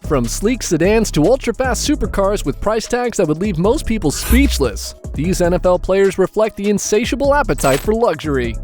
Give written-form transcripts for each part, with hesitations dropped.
From sleek sedans to ultra-fast supercars with price tags that would leave most people speechless, these NFL players reflect the insatiable appetite for luxury.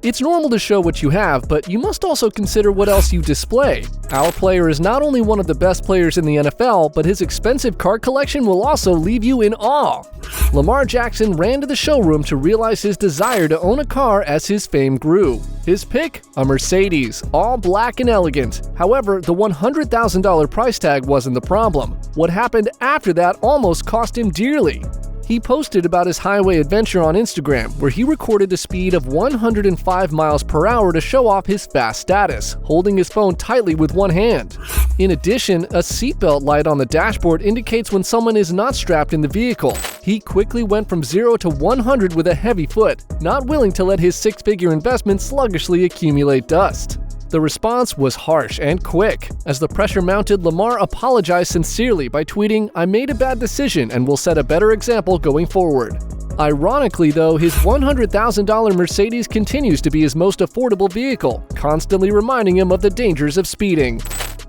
It's normal to show what you have, but you must also consider what else you display. Our player is not only one of the best players in the NFL, but his expensive car collection will also leave you in awe. Lamar Jackson ran to the showroom to realize his desire to own a car as his fame grew. His pick? A Mercedes, all black and elegant. However, the $100,000 price tag wasn't the problem. What happened after that almost cost him dearly. He posted about his highway adventure on Instagram, where he recorded a speed of 105 miles per hour to show off his fast status, holding his phone tightly with one hand. In addition, a seatbelt light on the dashboard indicates when someone is not strapped in the vehicle. He quickly went from 0 to 100 with a heavy foot, not willing to let his six-figure investment sluggishly accumulate dust. The response was harsh and quick. As the pressure mounted, Lamar apologized sincerely by tweeting, "I made a bad decision and will set a better example going forward." Ironically though, his $100,000 Mercedes continues to be his most affordable vehicle, constantly reminding him of the dangers of speeding.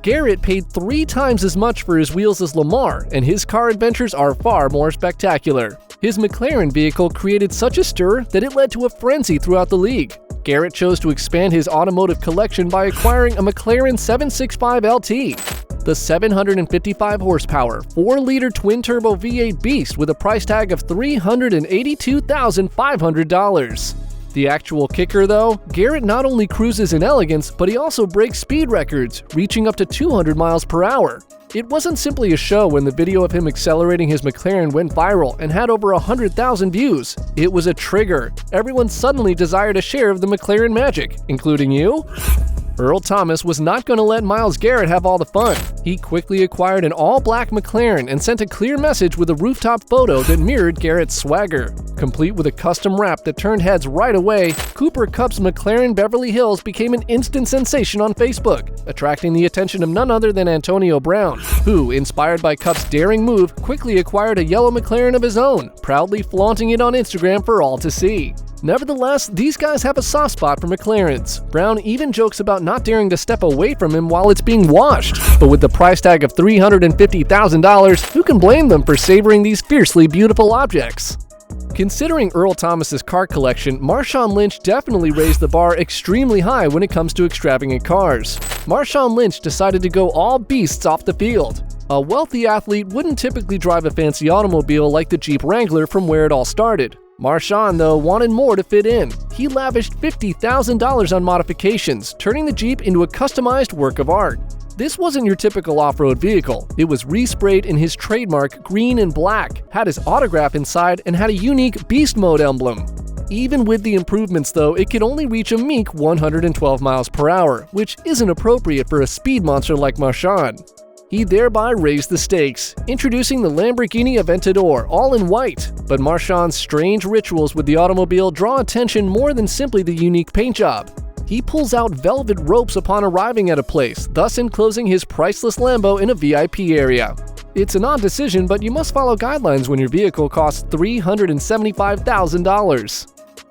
Garrett paid 3 times as much for his wheels as Lamar, and his car adventures are far more spectacular. His McLaren vehicle created such a stir that it led to a frenzy throughout the league. Garrett chose to expand his automotive collection by acquiring a McLaren 765 LT. The 755 horsepower, 4-liter twin-turbo V8 beast with a price tag of $382,500. The actual kicker though, Garrett not only cruises in elegance, but he also breaks speed records, reaching up to 200 miles per hour. It wasn't simply a show when the video of him accelerating his McLaren went viral and had over 100,000 views. It was a trigger. Everyone suddenly desired a share of the McLaren magic, including you. Earl Thomas was not going to let Myles Garrett have all the fun. He quickly acquired an all-black McLaren and sent a clear message with a rooftop photo that mirrored Garrett's swagger. Complete with a custom wrap that turned heads right away, Cooper Kupp's McLaren Beverly Hills became an instant sensation on Facebook, attracting the attention of none other than Antonio Brown, who, inspired by Kupp's daring move, quickly acquired a yellow McLaren of his own, proudly flaunting it on Instagram for all to see. Nevertheless, these guys have a soft spot for McLarens. Brown even jokes about not daring to step away from him while it's being washed. But with the price tag of $350,000, who can blame them for savoring these fiercely beautiful objects? Considering Earl Thomas's car collection, Marshawn Lynch definitely raised the bar extremely high when it comes to extravagant cars. Marshawn Lynch decided to go all beasts off the field. A wealthy athlete wouldn't typically drive a fancy automobile like the Jeep Wrangler from where it all started. Marshawn, though, wanted more to fit in. He lavished $50,000 on modifications, turning the Jeep into a customized work of art. This wasn't your typical off-road vehicle. It was resprayed in his trademark green and black, had his autograph inside, and had a unique Beast Mode emblem. Even with the improvements though, it could only reach a meek 112 miles per hour, which isn't appropriate for a speed monster like Marshawn. He thereby raised the stakes, introducing the Lamborghini Aventador, all in white. But Marshawn's strange rituals with the automobile draw attention more than simply the unique paint job. He pulls out velvet ropes upon arriving at a place, thus enclosing his priceless Lambo in a VIP area. It's an odd decision, but you must follow guidelines when your vehicle costs $375,000.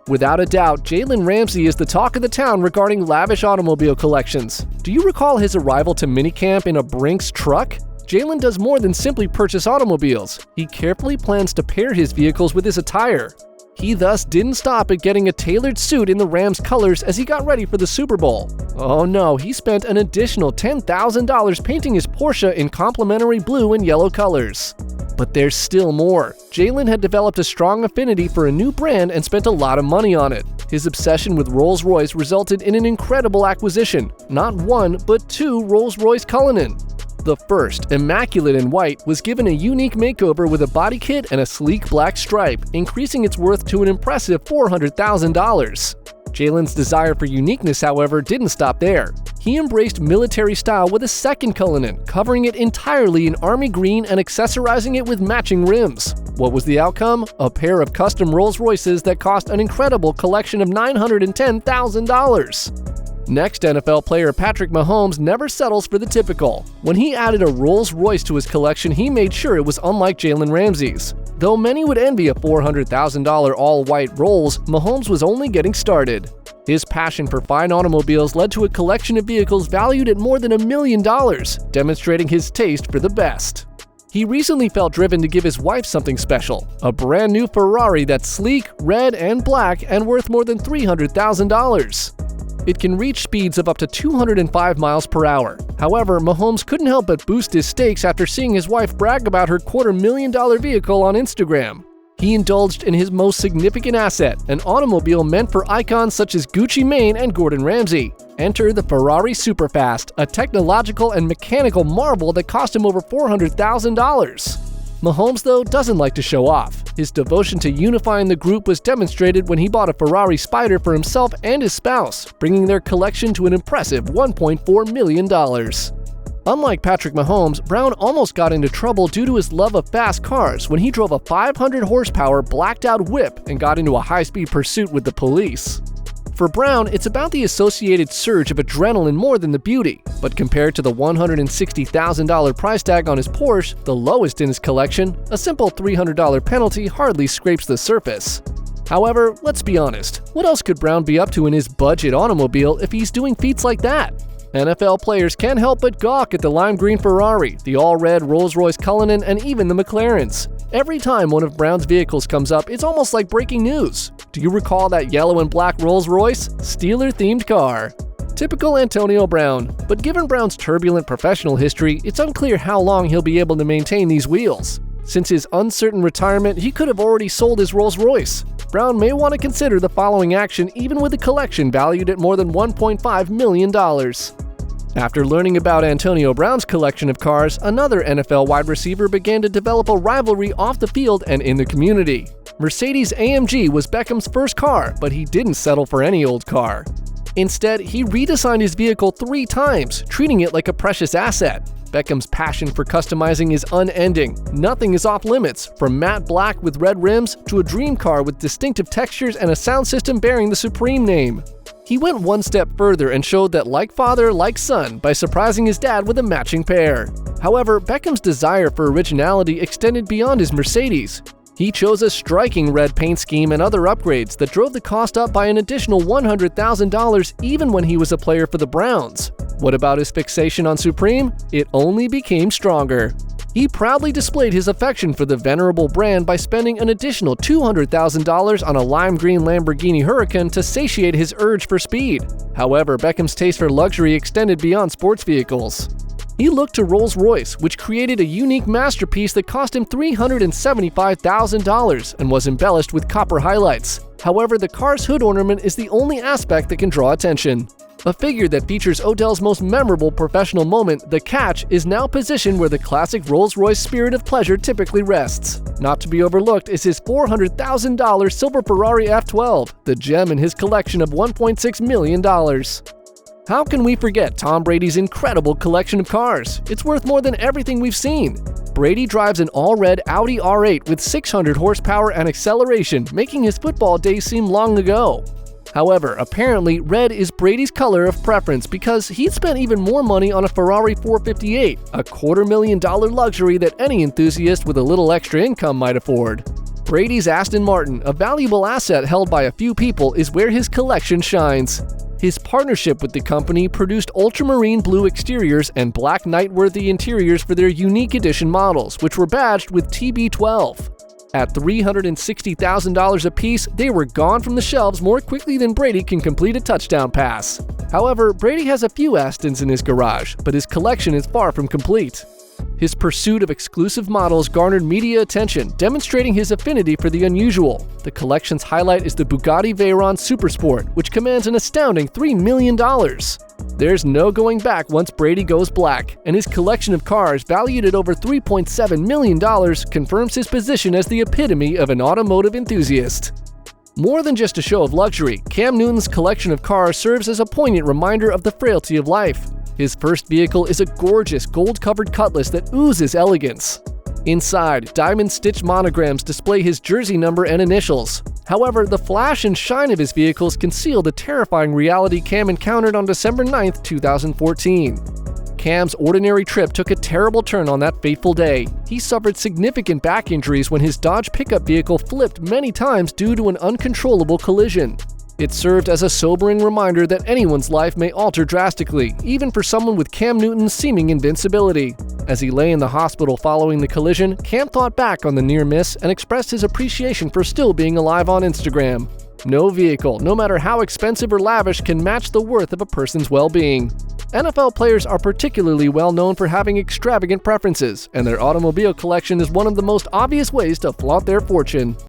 Without a doubt, Jalen Ramsey is the talk of the town regarding lavish automobile collections. Do you recall his arrival to minicamp in a Brinks truck? Jalen does more than simply purchase automobiles. He carefully plans to pair his vehicles with his attire. He thus didn't stop at getting a tailored suit in the Rams colors as he got ready for the Super Bowl. Oh no, he spent an additional $10,000 painting his Porsche in complementary blue and yellow colors. But there's still more. Jalen had developed a strong affinity for a new brand and spent a lot of money on it. His obsession with Rolls-Royce resulted in an incredible acquisition. Not one, but 2 Rolls-Royce Cullinan. The first, immaculate in white, was given a unique makeover with a body kit and a sleek black stripe, increasing its worth to an impressive $400,000. Jalen's desire for uniqueness, however, didn't stop there. He embraced military style with a second Cullinan, covering it entirely in army green and accessorizing it with matching rims. What was the outcome? A pair of custom Rolls-Royces that cost an incredible collection of $910,000. Next, NFL player Patrick Mahomes never settles for the typical. When he added a Rolls-Royce to his collection, he made sure it was unlike Jalen Ramsey's. Though many would envy a $400,000 all-white Rolls, Mahomes was only getting started. His passion for fine automobiles led to a collection of vehicles valued at more than $1 million, demonstrating his taste for the best. He recently felt driven to give his wife something special, a brand new Ferrari that's sleek, red, and black and worth more than $300,000. It can reach speeds of up to 205 miles per hour. However, Mahomes couldn't help but boost his stakes after seeing his wife brag about her $250,000 vehicle on Instagram. He indulged in his most significant asset, an automobile meant for icons such as Gucci Mane and Gordon Ramsay. Enter the Ferrari Superfast, a technological and mechanical marvel that cost him over $400,000. Mahomes, though, doesn't like to show off. His devotion to unifying the group was demonstrated when he bought a Ferrari Spider for himself and his spouse, bringing their collection to an impressive $1.4 million. Unlike Patrick Mahomes, Brown almost got into trouble due to his love of fast cars when he drove a 500-horsepower blacked-out whip and got into a high-speed pursuit with the police. For Brown, it's about the associated surge of adrenaline more than the beauty, but compared to the $160,000 price tag on his Porsche, the lowest in his collection, a simple $300 penalty hardly scrapes the surface. However, let's be honest, what else could Brown be up to in his budget automobile if he's doing feats like that? NFL players can't help but gawk at the lime green Ferrari, the all-red Rolls-Royce Cullinan, and even the McLarens. Every time one of Brown's vehicles comes up, it's almost like breaking news. Do you recall that yellow and black Rolls-Royce? Steeler-themed car. Typical Antonio Brown, but given Brown's turbulent professional history, it's unclear how long he'll be able to maintain these wheels. Since his uncertain retirement, he could have already sold his Rolls-Royce. Brown may want to consider the following action even with a collection valued at more than $1.5 million. After learning about Antonio Brown's collection of cars, another NFL wide receiver began to develop a rivalry off the field and in the community. Mercedes-AMG was Beckham's first car, but he didn't settle for any old car. Instead, he redesigned his vehicle 3 times, treating it like a precious asset. Beckham's passion for customizing is unending. Nothing is off limits, from matte black with red rims to a dream car with distinctive textures and a sound system bearing the Supreme name. He went one step further and showed that like father, like son, by surprising his dad with a matching pair. However, Beckham's desire for originality extended beyond his Mercedes. He chose a striking red paint scheme and other upgrades that drove the cost up by an additional $100,000 even when he was a player for the Browns. What about his fixation on Supreme? It only became stronger. He proudly displayed his affection for the venerable brand by spending an additional $200,000 on a lime green Lamborghini Huracan to satiate his urge for speed. However, Beckham's taste for luxury extended beyond sports vehicles. He looked to Rolls-Royce, which created a unique masterpiece that cost him $375,000 and was embellished with copper highlights. However, the car's hood ornament is the only aspect that can draw attention. A figure that features Odell's most memorable professional moment, the catch, is now positioned where the classic Rolls-Royce spirit of pleasure typically rests. Not to be overlooked is his $400,000 silver Ferrari F12, the gem in his collection of $1.6 million. How can we forget Tom Brady's incredible collection of cars? It's worth more than everything we've seen. Brady drives an all-red Audi R8 with 600 horsepower and acceleration, making his football days seem long ago. However, apparently red is Brady's color of preference because he'd spent even more money on a Ferrari 458, a $250,000 luxury that any enthusiast with a little extra income might afford. Brady's Aston Martin, a valuable asset held by a few people, is where his collection shines. His partnership with the company produced ultramarine blue exteriors and black night-worthy interiors for their unique edition models, which were badged with TB12. At $360,000 apiece, they were gone from the shelves more quickly than Brady can complete a touchdown pass. However, Brady has a few Astons in his garage, but his collection is far from complete. His pursuit of exclusive models garnered media attention, demonstrating his affinity for the unusual. The collection's highlight is the Bugatti Veyron Supersport, which commands an astounding $3 million. There's no going back once Brady goes black, and his collection of cars, valued at over $3.7 million, confirms his position as the epitome of an automotive enthusiast. More than just a show of luxury, Cam Newton's collection of cars serves as a poignant reminder of the frailty of life. His first vehicle is a gorgeous gold-covered Cutlass that oozes elegance. Inside, diamond-stitched monograms display his jersey number and initials. However, the flash and shine of his vehicles conceal the terrifying reality Cam encountered on December 9, 2014. Cam's ordinary trip took a terrible turn on that fateful day. He suffered significant back injuries when his Dodge pickup vehicle flipped many times due to an uncontrollable collision. It served as a sobering reminder that anyone's life may alter drastically, even for someone with Cam Newton's seeming invincibility. As he lay in the hospital following the collision, Cam thought back on the near miss and expressed his appreciation for still being alive on Instagram. No vehicle, no matter how expensive or lavish, can match the worth of a person's well-being. NFL players are particularly well known for having extravagant preferences, and their automobile collection is one of the most obvious ways to flaunt their fortune.